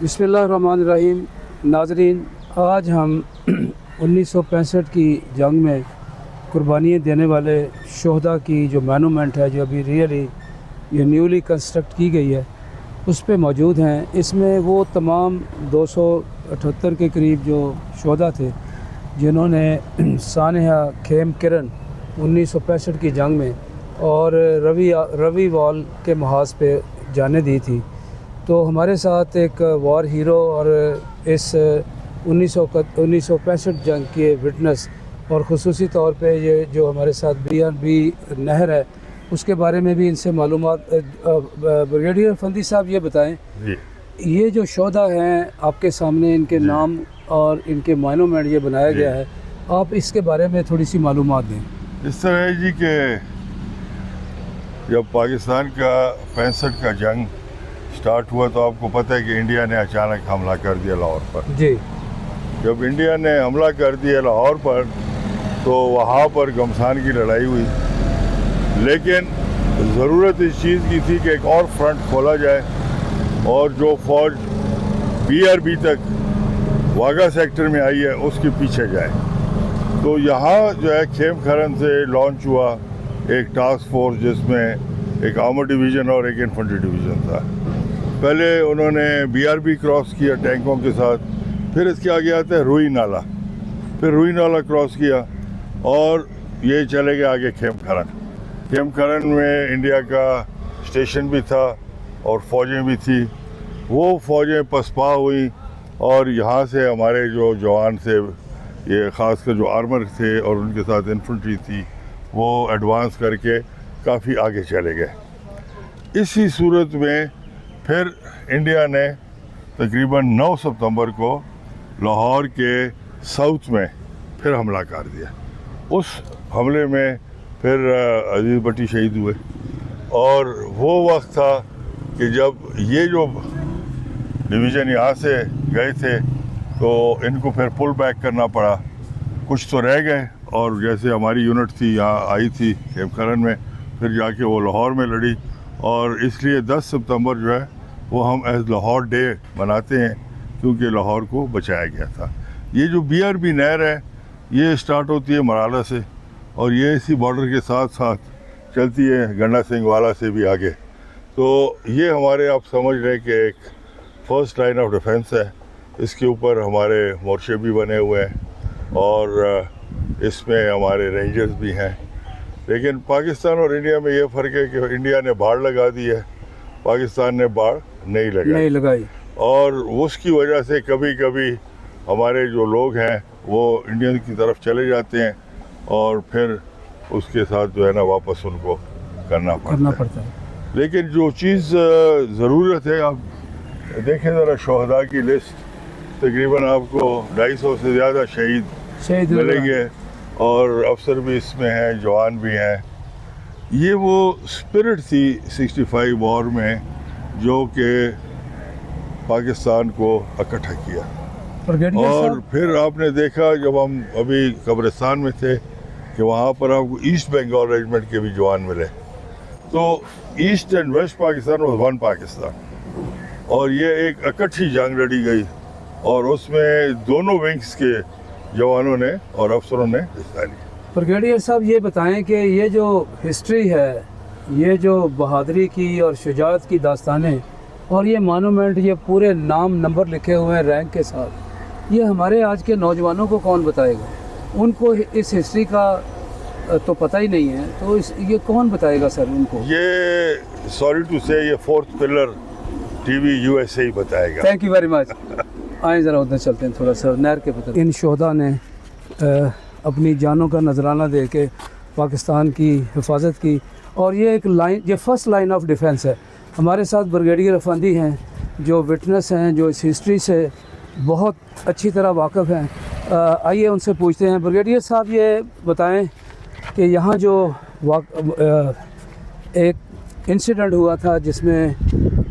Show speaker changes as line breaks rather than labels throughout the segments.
बिस्मिल्लाहिर्रहमानिर्रहीम। नाज़रीन, आज हम 1965 की जंग में कुर्बानियाँ देने वाले शोहदा की जो मोनूमेंट है, जो अभी ये न्यूली कंस्ट्रक्ट की गई है, उस पे मौजूद हैं। इसमें वो तमाम 278 के करीब जो शोहदा थे जिन्होंने सानहा खेम किरण 1965 की जंग में और रवि वॉल के महाज पे जाने दी थी। तो हमारे साथ एक वॉर हीरो और इस 1965 जंग के विटनेस और ख़ुसूसी तौर पे ये जो हमारे साथ BRB नहर है उसके बारे में भी इनसे मालूमात। ब्रिगेडियर फंदी साहब, ये बताएं, ये जो शोहदा हैं आपके सामने, इनके नाम और इनके मोनूमेंट ये बनाया गया है, आप इसके बारे में थोड़ी सी मालूमात दें।
इस तरह है जी कि जब पाकिस्तान का 65 का जंग स्टार्ट हुआ तो आपको पता है कि इंडिया ने अचानक हमला कर दिया लाहौर पर।
जी,
जब इंडिया ने हमला कर दिया लाहौर पर तो वहाँ पर घमसान की लड़ाई हुई, लेकिन ज़रूरत इस चीज़ की थी कि एक और फ्रंट खोला जाए और जो फ़ौज BRB तक वाघा सेक्टर में आई है उसके पीछे जाए। तो यहाँ जो है खेम खरन से लॉन्च हुआ एक टास्क फोर्स जिसमें एक आर्मर डिवीज़न और एक इन्फेंट्री डिवीज़न था। पहले उन्होंने BRB क्रॉस किया टैंकों के साथ, फिर इसके आगे आता है रुई नाला, फिर रुई नाला क्रॉस किया और ये चले गए आगे खेम खरन। खेम खरन में इंडिया का स्टेशन भी था और फ़ौजें भी थी। वो फ़ौजें पसपा हुई और यहाँ से हमारे जो जवान थे, ये ख़ासकर जो आर्मर थे और उनके साथ इन्फेंट्री थी, वो एडवांस करके काफ़ी आगे चले गए। इसी सूरत में फिर इंडिया ने तकरीबन 9 सितंबर को लाहौर के साउथ में फिर हमला कर दिया। उस हमले में फिर अजीज़ भट्टी शहीद हुए और वो वक्त था कि जब ये जो डिवीज़न यहाँ से गए थे तो इनको फिर पुल बैक करना पड़ा। कुछ तो रह गए और जैसे हमारी यूनिट थी यहाँ आई थी खेम खरन में, फिर जाके वो लाहौर में लड़ी और इसलिए 10 सितंबर जो है वो हम एज लाहौर डे मनाते हैं क्योंकि लाहौर को बचाया गया था। ये जो BRB नहर है ये स्टार्ट होती है मराला से और ये इसी बॉर्डर के साथ साथ चलती है गंडा सिंह वाला से भी आगे। तो ये हमारे आप समझ रहे कि एक फर्स्ट लाइन ऑफ डिफेंस है। इसके ऊपर हमारे मोर्चे भी बने हुए हैं और इसमें हमारे रेंजर्स भी हैं। लेकिन पाकिस्तान और इंडिया में ये फ़र्क है कि इंडिया ने बाड़ लगा दी है, पाकिस्तान ने बाड़ नहीं लगाई और उसकी वजह से कभी कभी हमारे जो लोग हैं वो इंडियन की तरफ चले जाते हैं और फिर उसके साथ जो है ना वापस उनको करना पड़ता है। लेकिन जो चीज़ ज़रूरत है, आप देखें ज़रा शोहदा की लिस्ट, तकरीबन आपको 250 से ज़्यादा शहीद मिलेंगे और अफसर भी इसमें हैं, जवान भी हैं। ये वो स्पिरिट थी 65 वॉर में जो कि पाकिस्तान को इकट्ठा किया। और फिर आपने देखा जब हम अभी कब्रिस्तान में थे कि वहाँ पर आपको ईस्ट बंगाल रेजिमेंट के भी जवान मिले। तो east and west Pakistan was one Pakistan और ये एक इकट्ठी जंग लड़ी गई और उसमें दोनों विंग्स के जवानों ने और अफसरों ने हिस्सा लिया।
ब्रिगेडियर साहब, ये बताएं कि ये जो हिस्ट्री है, ये जो बहादुरी की और शुजाअत की दास्तानें और ये मोनूमेंट, ये पूरे नाम नंबर लिखे हुए हैं रैंक के साथ, ये हमारे आज के नौजवानों को कौन बताएगा? उनको इस हिस्ट्री का तो पता ही नहीं है, तो ये कौन बताएगा सर उनको?
ये सॉरी टू से ये फोर्थ पिलर TV USA ही बताएगा।
Thank you very much. आए ज़रा उधर चलते हैं थोड़ा सा नहर के पता। इन शोहदा ने अपनी जानों का नजराना दे के पाकिस्तान की हिफाजत की और ये एक लाइन, ये फर्स्ट लाइन ऑफ डिफेंस है। हमारे साथ ब्रिगेडियर अफंदी हैं जो विटनेस हैं, जो इस हिस्ट्री से बहुत अच्छी तरह वाकिफ़ हैं। आइए उनसे पूछते हैं। ब्रिगेडियर साहब, ये बताएं कि यहाँ जो एक इंसिडेंट हुआ था जिसमें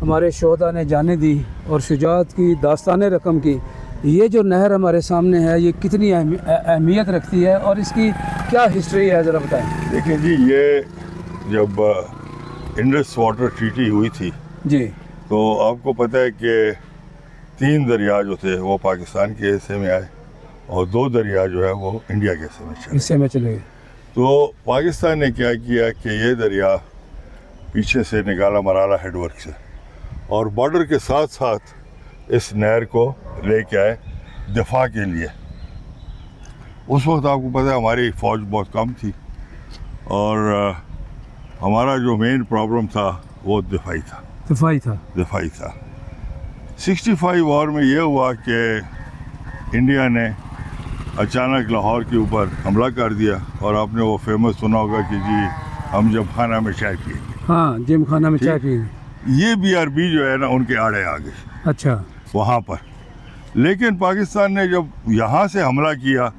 हमारे शोहदा ने जाने दी और शुजाअत की दास्तान रकम की, ये जो नहर हमारे सामने है ये कितनी अहमियत रखती है और इसकी क्या हिस्ट्री है, ज़रा बताएं।
देखिए जी, ये जब इंडस वाटर ट्रीटी हुई थी
जी,
तो आपको पता है कि 3 دریا جو تھے وہ پاکستان کے حصے میں آئے اور 2 دریا جو ہے وہ انڈیا کے حصے میں چلے.
حصے میں چلے گئے.
تو پاکستان نے کیا کیا کہ یہ دریا پیچھے سے نکالا مرالا ہیڈ ورک سے اور بارڈر کے ساتھ ساتھ اس نہر کو لے کے آئے دفاع کے لیے. اس وقت آپ کو پتہ ہے ہماری فوج بہت کم تھی اور ہمارا جو مین پرابلم تھا وہ دفاعی تھا. 65 وار میں یہ ہوا کہ انڈیا نے اچانک لاہور کے اوپر حملہ کر دیا اور آپ نے وہ فیمس سنا ہوگا کہ جی ہم جب خانہ میں چائے پیئیں گے.
ہاں جم خانہ میں چائے پی.
یہ BRB جو ہے نا ان کے آڑے آ گئی.
اچھا.
وہاں پر لیکن پاکستان نے جب یہاں سے حملہ کیا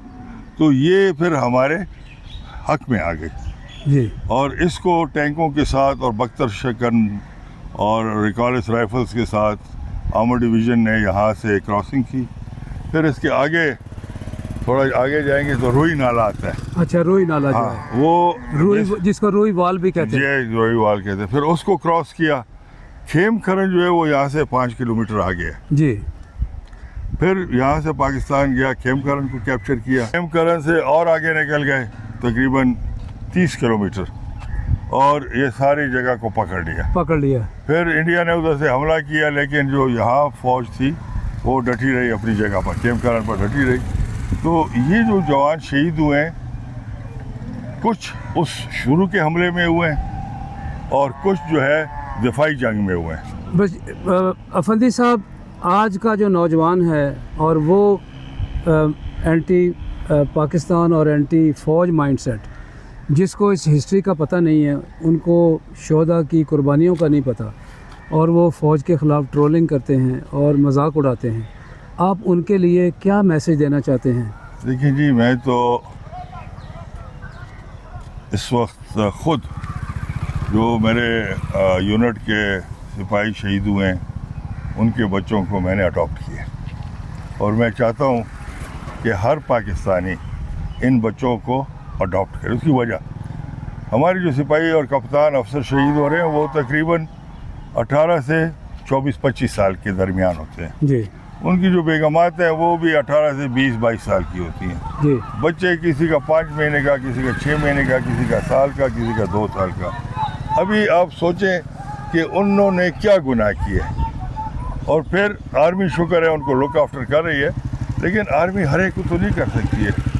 تو یہ پھر ہمارے حق میں آ گئی
جی.
اور اس کو ٹینکوں کے ساتھ اور بختر شکن اور ریکالس رائفلز کے ساتھ آرمر ڈویژن نے یہاں سے کراسنگ کی. پھر اس کے آگے تھوڑا آگے جائیں گے تو روئی نالہ آتا ہے.
اچھا روئی نالہ جو
ہاں
ہے
وہ
روئی جس کو روئی وال بھی کہتے ہیں.
جی روئی وال کہتے ہیں. پھر اس کو کراس کیا. کھیم کھرن جو ہے وہ یہاں سے 5 کلومیٹر آگے ہے.
جی.
پھر یہاں سے پاکستان گیا کھیم کھرن کو کیپچر کیا. کھیم کھرن سے اور آگے نکل گئے تقریباً 30 کلومیٹر اور یہ ساری جگہ کو پکڑ لیا. پھر انڈیا نے ادھر سے حملہ کیا لیکن جو یہاں فوج تھی وہ ڈٹی رہی اپنی جگہ پر. کھیم کھرن پر ڈٹی رہی. تو یہ جو جوان شہید ہوئے ہیں کچھ اس شروع کے حملے میں ہوئے ہیں اور کچھ جو ہے دفاعی جنگ میں ہوئے ہیں.
بس افندی صاحب آج کا جو نوجوان ہے اور وہ اینٹی پاکستان اور اینٹی فوج مائنڈ سیٹ جس کو اس ہسٹری کا پتہ نہیں ہے, ان کو شہداء کی قربانیوں کا نہیں پتہ اور وہ فوج کے خلاف ٹرولنگ کرتے ہیں اور مذاق اڑاتے ہیں, آپ ان کے لیے کیا میسیج دینا چاہتے ہیں؟
دیکھیں جی میں تو اس وقت خود جو میرے یونٹ کے سپاہی شہید ہوئے ہیں ان کے بچوں کو میں نے اڈاپٹ کیا اور میں چاہتا ہوں کہ ہر پاکستانی ان بچوں کو اڈاپٹ کرے. اس کی وجہ ہمارے جو سپاہی اور کپتان افسر شہید ہو رہے ہیں وہ تقریباً 18 سے 24-25 سال کے درمیان ہوتے ہیں
جی.
ان کی جو بیگمات ہیں وہ بھی 18 سے 20-22 سال کی ہوتی ہیں
جی.
بچے کسی کا 5 مہینے کا, کسی کا 6 مہینے کا, کسی کا سال کا, کسی کا 2 سال کا. ابھی آپ سوچیں کہ انہوں نے کیا گناہ کیے اور پھر آرمی شکر ہے ان کو لک آفٹر کر رہی ہے لیکن آرمی ہر ایک کو تو نہیں کر سکتی ہے.